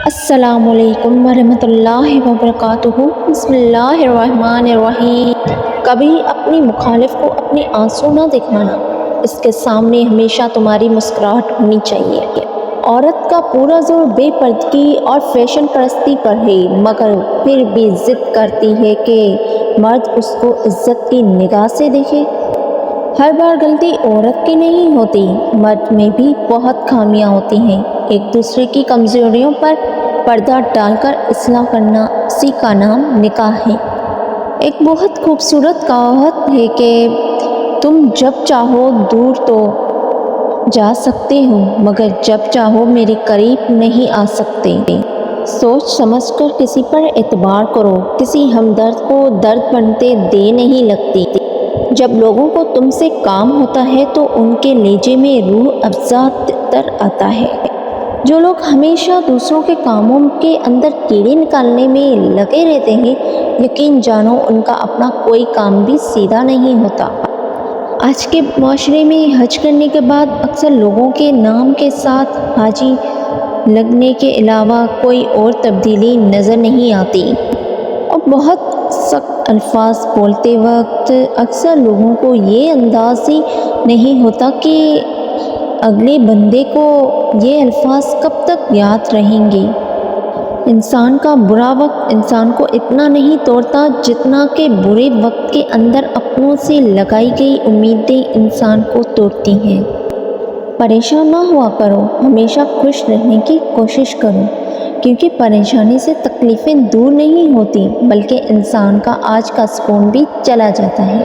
السلام علیکم ورحمۃ اللہ وبرکاتہ۔ بسم اللہ الرحمن الرحیم۔ کبھی اپنی مخالف کو اپنے آنسو نہ دکھانا، اس کے سامنے ہمیشہ تمہاری مسکراہٹ ہونی چاہیے۔ عورت کا پورا زور بے پردگی اور فیشن پرستی پر ہے، مگر پھر بھی ضد کرتی ہے کہ مرد اس کو عزت کی نگاہ سے دیکھے۔ ہر بار غلطی عورت کی نہیں ہوتی، مرد میں بھی بہت خامیاں ہوتی ہیں۔ ایک دوسرے کی کمزوریوں پر پردہ ڈال کر اصلاح کرنا، اسی کا نام نکاح ہے۔ ایک بہت خوبصورت کہاوت ہے کہ تم جب چاہو دور تو جا سکتے ہو، مگر جب چاہو میرے قریب نہیں آ سکتے۔ سوچ سمجھ کر کسی پر اعتبار کرو، کسی ہمدرد کو درد بنتے دے نہیں لگتی۔ جب لوگوں کو تم سے کام ہوتا ہے تو ان کے لہجے میں روح افزا تر آتا ہے۔ جو لوگ ہمیشہ دوسروں کے کاموں کے اندر کیڑے نکالنے میں لگے رہتے ہیں، یقین جانو ان کا اپنا کوئی کام بھی سیدھا نہیں ہوتا۔ آج کے معاشرے میں حج کرنے کے بعد اکثر لوگوں کے نام کے ساتھ حاجی لگنے کے علاوہ کوئی اور تبدیلی نظر نہیں آتی، اور بہت سخت الفاظ بولتے وقت اکثر لوگوں کو یہ انداز ہی نہیں ہوتا کہ اگلے بندے کو یہ الفاظ کب تک یاد رہیں گے۔ انسان کا برا وقت انسان کو اتنا نہیں توڑتا جتنا کہ برے وقت کے اندر اپنوں سے لگائی گئی امیدیں انسان کو توڑتی ہیں۔ پریشان نہ ہوا کرو، ہمیشہ خوش رہنے کی کوشش کرو، کیونکہ پریشانی سے تکلیفیں دور نہیں ہوتی بلکہ انسان کا آج کا سکون بھی چلا جاتا ہے۔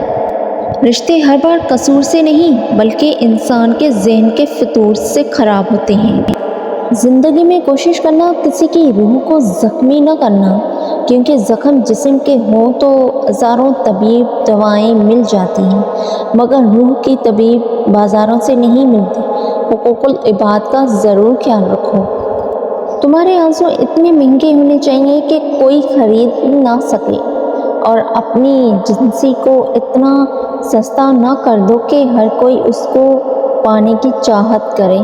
رشتے ہر بار قصور سے نہیں بلکہ انسان کے ذہن کے فطور سے خراب ہوتے ہیں۔ زندگی میں کوشش کرنا کسی کی روح کو زخمی نہ کرنا، کیونکہ زخم جسم کے ہوں تو ہزاروں طبیب دوائیں مل جاتی ہیں، مگر روح کی طبیب بازاروں سے نہیں ملتی۔ حقوق العباد کا ضرور خیال رکھو۔ تمہارے آنسو اتنے مہنگے ہونے چاہیے کہ کوئی خرید نہ سکے، اور اپنی جنسی کو اتنا سستا نہ کر دو کہ ہر کوئی اس کو پانے کی چاہت کرے۔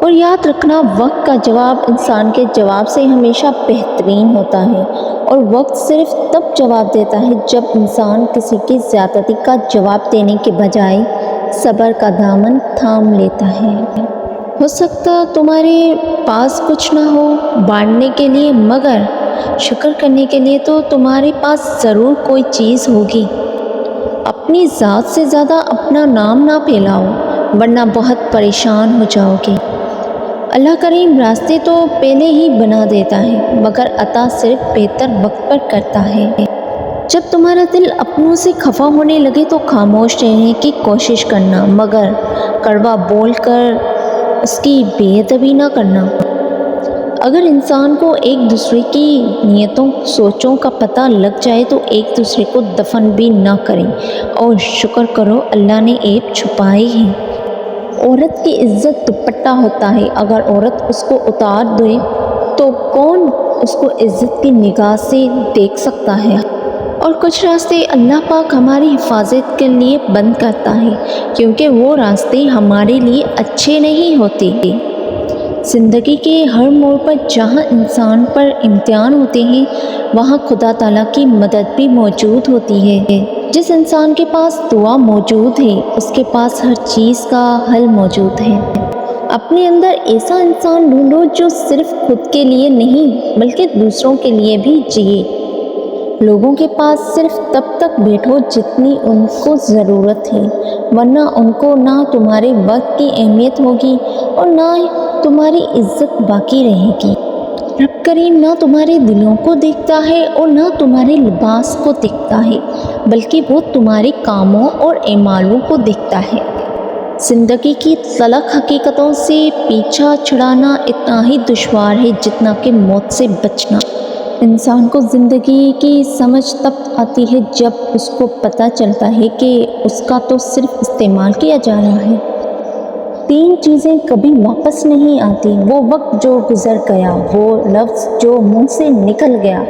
اور یاد رکھنا، وقت کا جواب انسان کے جواب سے ہمیشہ بہترین ہوتا ہے، اور وقت صرف تب جواب دیتا ہے جب انسان کسی کی زیادتی کا جواب دینے کے بجائے صبر کا دامن تھام لیتا ہے۔ ہو سکتا تمہارے پاس کچھ نہ ہو بانٹنے کے لیے، مگر شکر کرنے کے لیے تو تمہارے پاس ضرور کوئی چیز ہوگی۔ اپنی ذات سے زیادہ اپنا نام نہ پھیلاؤ، ورنہ بہت پریشان ہو جاؤ گے۔ اللہ کریم راستے تو پہلے ہی بنا دیتا ہے، مگر عطا صرف بہتر وقت پر کرتا ہے۔ جب تمہارا دل اپنوں سے خفا ہونے لگے تو خاموش رہنے کی کوشش کرنا، مگر کڑوا بول کر اس کی بے ادبی نہ کرنا۔ اگر انسان کو ایک دوسرے کی نیتوں سوچوں کا پتہ لگ جائے تو ایک دوسرے کو دفن بھی نہ کریں، اور شکر کرو اللہ نے عیب چھپائے ہیں۔ عورت کی عزت دوپٹہ ہوتا ہے، اگر عورت اس کو اتار دے تو کون اس کو عزت کی نگاہ سے دیکھ سکتا ہے۔ اور کچھ راستے اللہ پاک ہماری حفاظت کے لیے بند کرتا ہے، کیونکہ وہ راستے ہمارے لیے اچھے نہیں ہوتے۔ زندگی کے ہر موڑ پر جہاں انسان پر امتحان ہوتے ہیں، وہاں خدا تعالیٰ کی مدد بھی موجود ہوتی ہے۔ جس انسان کے پاس دعا موجود ہے، اس کے پاس ہر چیز کا حل موجود ہے۔ اپنے اندر ایسا انسان ڈھونڈو جو صرف خود کے لیے نہیں بلکہ دوسروں کے لیے بھی جیے۔ لوگوں کے پاس صرف تب تک بیٹھو جتنی ان کو ضرورت ہے، ورنہ ان کو نہ تمہارے وقت کی اہمیت ہوگی اور نہ تمہاری عزت باقی رہے گی۔ رب کریم نہ تمہارے دلوں کو دیکھتا ہے اور نہ تمہارے لباس کو دیکھتا ہے، بلکہ وہ تمہارے کاموں اور اعمالوں کو دیکھتا ہے۔ زندگی کی تلخ حقیقتوں سے پیچھا چھڑانا اتنا ہی دشوار ہے جتنا کہ موت سے بچنا۔ انسان کو زندگی کی سمجھ تب آتی ہے جب اس کو پتہ چلتا ہے کہ اس کا تو صرف استعمال کیا جا رہا ہے۔ تین چیزیں کبھی واپس نہیں آتی: وہ وقت جو گزر گیا، وہ لفظ جو منہ سے نکل گیا،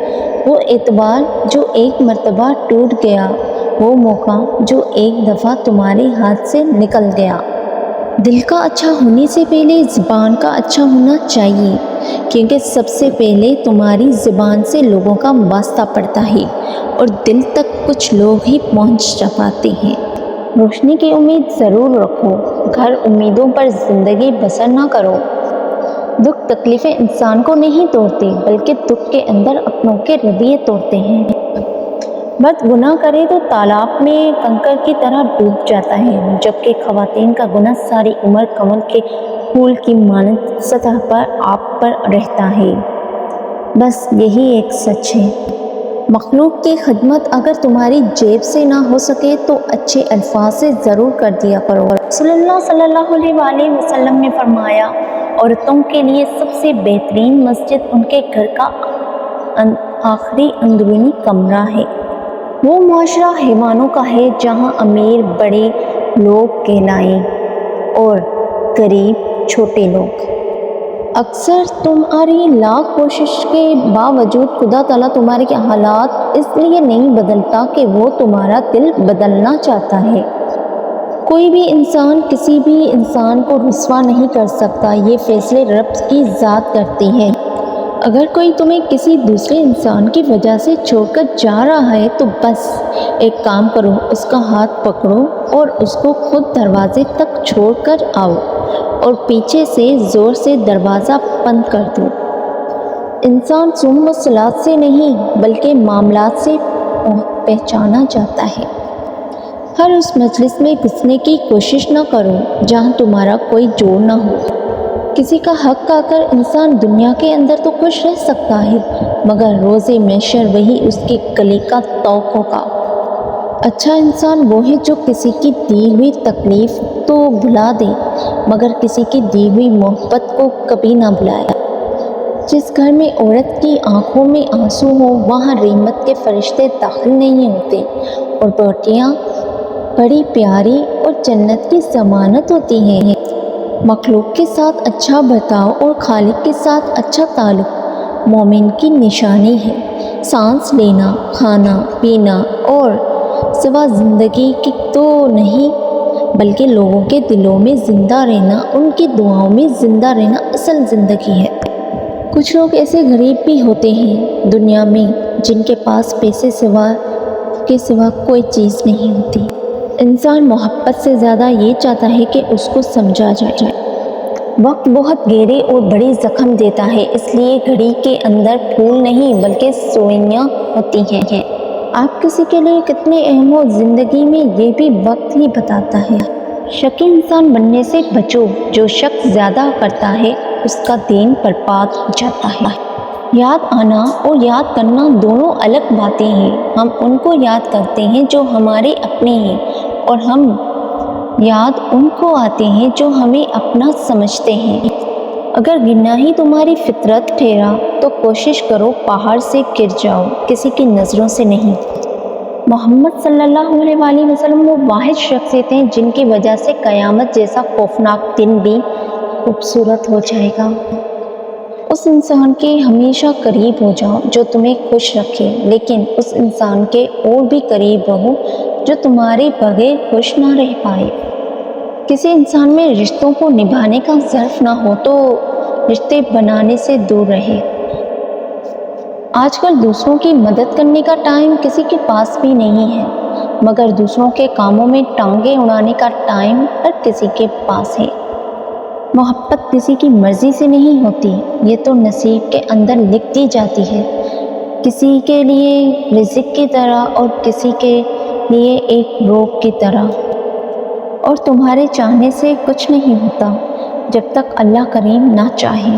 وہ اعتبار جو ایک مرتبہ ٹوٹ گیا، وہ موقع جو ایک دفعہ تمہارے ہاتھ سے نکل گیا۔ دل کا اچھا ہونے سے پہلے زبان کا اچھا ہونا چاہیے۔ کیونکہ سب سے پہلے تمہاری زبان سے لوگوں کا واسطہ پڑتا ہے اور دل تک کچھ لوگ ہی پہنچ پاتے ہیں۔ روشنی کی امید ضرور رکھو، گھر امیدوں پر زندگی بسر نہ کرو۔ دکھ تکلیفیں انسان کو نہیں توڑتے، بلکہ دکھ کے اندر اپنوں کے رویے توڑتے ہیں۔ مرد گناہ کرے تو تالاب میں کنکر کی طرح ڈوب جاتا ہے، جبکہ خواتین کا گناہ ساری عمر کمل کے پھول کی مانند سطح پر آپ پر رہتا ہے۔ بس یہی ایک سچ ہے۔ مخلوق کی خدمت اگر تمہاری جیب سے نہ ہو سکے تو اچھے الفاظ سے ضرور کر دیا کرو۔ صلی اللہ علیہ وآلہ وسلم نے فرمایا، عورتوں کے لیے سب سے بہترین مسجد ان کے گھر کا آخری اندرونی کمرہ ہے۔ وہ معاشرہ حیوانوں کا ہے جہاں امیر بڑے لوگ کہلائیں اور غریب چھوٹے لوگ۔ اکثر تمہاری لاکھ کوشش کے باوجود خدا تعالیٰ تمہارے حالات اس لیے نہیں بدلتا کہ وہ تمہارا دل بدلنا چاہتا ہے۔ کوئی بھی انسان کسی بھی انسان کو رسوا نہیں کر سکتا، یہ فیصلے رب کی ذات کرتی ہے۔ اگر کوئی تمہیں کسی دوسرے انسان کی وجہ سے چھوڑ کر جا رہا ہے تو بس ایک کام کرو، اس کا ہاتھ پکڑو اور اس کو خود دروازے تک چھوڑ کر آؤ اور پیچھے سے زور سے دروازہ بند کر دو۔ انسان صوم و صلات سے نہیں بلکہ معاملات سے پہچانا جاتا ہے۔ ہر اس مجلس میں گھسنے کی کوشش نہ کرو جہاں تمہارا کوئی جوڑ نہ ہو۔ کسی کا حق کھا کر انسان دنیا کے اندر تو خوش رہ سکتا ہے، مگر روز محشر وہی اس کے گلے کا طوق ہوگا۔ اچھا انسان وہ ہے جو کسی کی دی ہوئی تکلیف تو بھلا دے، مگر کسی کی دی ہوئی محبت کو کبھی نہ بھلائے۔ جس گھر میں عورت کی آنکھوں میں آنسو ہو وہاں رحمت کے فرشتے داخل نہیں ہوتے، اور بیٹیاں بڑی پیاری اور جنت کی ضمانت ہوتی ہیں۔ مخلوق کے ساتھ اچھا برتاؤ اور خالق کے ساتھ اچھا تعلق مومن کی نشانی ہے۔ سانس لینا، کھانا پینا اور سوا زندگی کی تو نہیں بلکہ لوگوں کے دلوں میں زندہ رہنا، ان کی دعاؤں میں زندہ رہنا اصل زندگی ہے۔ کچھ لوگ ایسے غریب بھی ہوتے ہیں دنیا میں جن کے پاس پیسے کے سوا کوئی چیز نہیں ہوتی۔ انسان محبت سے زیادہ یہ چاہتا ہے کہ اس کو سمجھا جائے۔ وقت بہت گہرے اور بڑے زخم دیتا ہے، اس لیے گھڑی کے اندر پھول نہیں بلکہ سوئیاں ہوتی ہیں۔ آپ کسی کے لیے کتنے اہم ہو زندگی میں یہ بھی وقت ہی بتاتا ہے۔ شکی انسان بننے سے بچو، جو شک زیادہ کرتا ہے اس کا دین برباد ہو جاتا ہے۔ یاد آنا اور یاد کرنا دونوں الگ باتیں ہیں۔ ہم ان کو یاد کرتے ہیں جو ہمارے اپنے ہیں، اور ہم یاد ان کو آتے ہیں جو ہمیں اپنا سمجھتے ہیں۔ اگر گرنا ہی تمہاری فطرت ٹھہرا تو کوشش کرو پہاڑ سے گر جاؤ، کسی کی نظروں سے نہیں۔ محمد صلی اللہ علیہ وآلہ وسلم وہ واحد شخصیت ہیں جن کی وجہ سے قیامت جیسا خوفناک دن بھی خوبصورت ہو جائے گا۔ اس انسان کے ہمیشہ قریب ہو جاؤ جو تمہیں خوش رکھے، لیکن اس انسان کے اور بھی قریب رہو جو تمہارے بغیر خوش نہ رہ پائے۔ کسی انسان میں رشتوں کو نبھانے کا ظرف نہ ہو تو رشتے بنانے سے دور رہے۔ آج کل دوسروں کی مدد کرنے کا ٹائم کسی کے پاس بھی نہیں ہے، مگر دوسروں کے کاموں میں ٹانگیں اڑانے کا ٹائم ہر کسی کے پاس ہے۔ محبت کسی کی مرضی سے نہیں ہوتی، یہ تو نصیب کے اندر لکھ دی جاتی ہے، کسی کے لیے رزق کی طرح اور کسی کے لیے ایک روگ کی طرح۔ اور تمہارے چاہنے سے کچھ نہیں ہوتا جب تک اللہ کریم نہ چاہے۔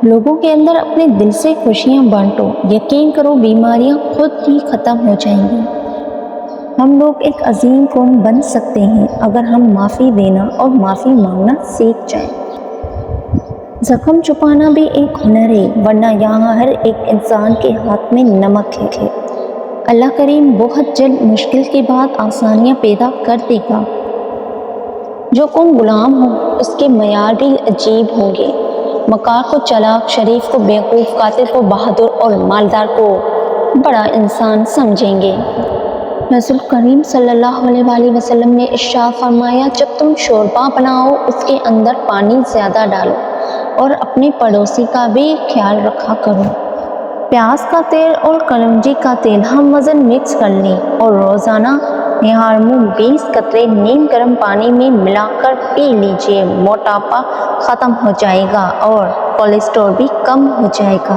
لوگوں کے اندر اپنے دل سے خوشیاں بانٹو، یقین کرو بیماریاں خود ہی ختم ہو جائیں گی۔ ہم لوگ ایک عظیم قوم بن سکتے ہیں اگر ہم معافی دینا اور معافی مانگنا سیکھ جائیں۔ زخم چھپانا بھی ایک ہنر ہے، ورنہ یہاں ہر ایک انسان کے ہاتھ میں نمک ہے۔ اللہ کریم بہت جلد مشکل کے بعد آسانیاں پیدا کر دے گا۔ جو کون غلام ہو اس کے معیار بھی عجیب ہوں گے۔ مکار کو چالاک، شریف کو بیوقوف، قاتل کو بہادر اور مالدار کو بڑا انسان سمجھیں گے۔ رسول کریم صلی اللہ علیہ وآلہ وسلم نے ارشاد فرمایا، جب تم شوربہ بناؤ اس کے اندر پانی زیادہ ڈالو اور اپنے پڑوسی کا بھی خیال رکھا کرو۔ پیاز کا تیل اور کلونجی کا تیل ہم وزن مکس کر لیں اور روزانہ نہار منہ 20 قطرے نیم گرم پانی میں ملا کر پی لیجیے۔ موٹاپا ختم ہو جائے گا اور کولیسٹرول بھی کم ہو جائے گا۔